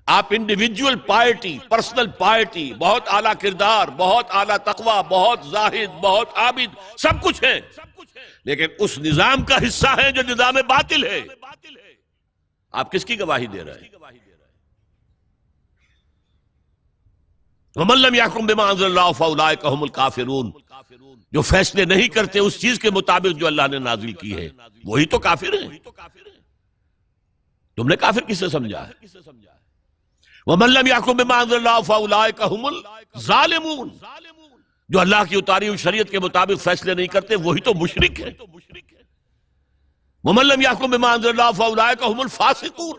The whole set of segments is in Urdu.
آپ انڈیویجول پائرٹی، پرسنل پائرٹی، بہت اعلیٰ کردار، بہت اعلیٰ تقوی، بہت زاہد، بہت عابد، سب کچھ ہے، لیکن اس نظام کا حصہ ہے جو نظام باطل ہے، آپ کس کی گواہی دے رہے ہیں؟ وَمَن لَّمْ يَحْكُم بِمَا أَنزَلَ اللَّهُ فَأُولَٰئِكَ هُمُ الْكَافِرُونَ، جو فیصلے نہیں کرتے اس چیز کے مطابق جو اللہ نے نازل کی ہے، وہی تو کافر ہیں۔ تم نے کافر کسے سمجھا ہے؟ وَمَن لَّمْ يَحْكُم بِمَا أَنزَلَ اللَّهُ فَأُولَٰئِكَ هُمُ الظَّالِمُونَ، جو اللہ کی اتاری ہوئی شریعت کے مطابق فیصلے نہیں کرتے وہی تو مشرک ہیں۔ وَمَن لَّمْ يَحْكُم بِمَا أَنزَلَ اللَّهُ فَأُولَٰئِكَ هُمُ الْفَاسِقُونَ،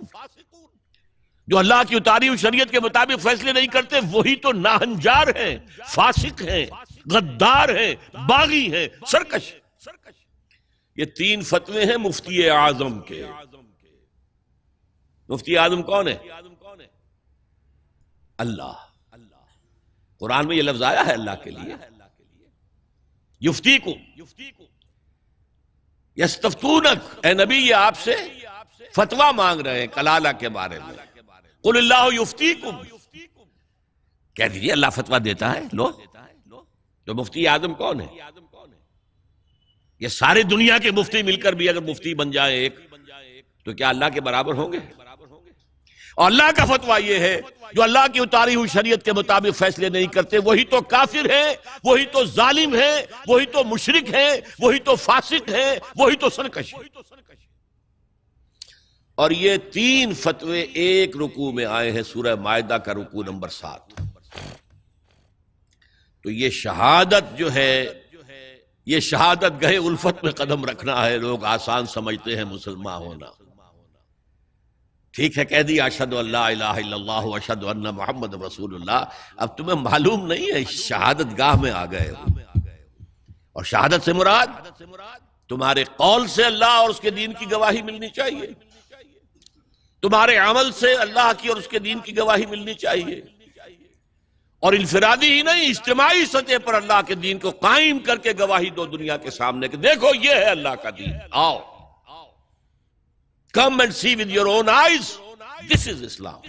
جو اللہ کی اتاری ہوئی شریعت کے مطابق فیصلے نہیں کرتے وہی تو ناہنجار ہیں، فاسق ہیں، غدار ہیں، باغی ہیں، سرکش۔ یہ تین فتوے ہیں مفتی اعظم کے۔ مفتی اعظم کون ہے؟ اللہ۔ قرآن میں یہ لفظ آیا ہے اللہ کے لیے، یفتیکم، یستفتونک، اے نبی یہ آپ سے فتویٰ مانگ رہے ہیں کلالہ کے بارے میں۔ قل اللہ یفتیکم، کہہ دیجئے اللہ فتویٰ دیتا ہے۔ لو، تو مفتی اعظم کون ہے؟ یہ ساری دنیا کے مفتی مل کر بھی اگر مفتی بن جائیں ایک، تو کیا اللہ کے برابر ہوں گے؟ اور اللہ کا فتویٰ یہ ہے جو اللہ کی اتاری ہوئی شریعت کے مطابق فیصلے نہیں کرتے وہی تو کافر ہیں، وہی تو ظالم ہیں، وہی تو مشرک ہیں، وہی تو فاسق ہیں، وہی تو سرکش ہیں۔ اور یہ تین فتوے ایک رکوع میں آئے ہیں، سورہ مائدہ کا رکوع نمبر 7۔ تو یہ شہادت جو ہے، یہ شہادت گہے الفت میں قدم رکھنا ہے۔ لوگ آسان سمجھتے ہیں مسلمان ہونا۔ ٹھیک ہے، کہہ دیا اشہد ان لا الہ الا اللہ واشہد ان محمد رسول اللہ، اب تمہیں معلوم نہیں ہے شہادت گاہ میں آ گئے ہو۔ اور شہادت سے مراد تمہارے قول سے اللہ اور اس کے دین کی گواہی ملنی چاہیے، تمہارے عمل سے اللہ کی اور اس کے دین کی گواہی ملنی چاہیے، اور انفرادی ہی نہیں اجتماعی سطح پر اللہ کے دین کو قائم کر کے گواہی دو دنیا کے سامنے کہ دیکھو یہ ہے اللہ کا دین، آؤ، come and see with your own eyes, this is Islam.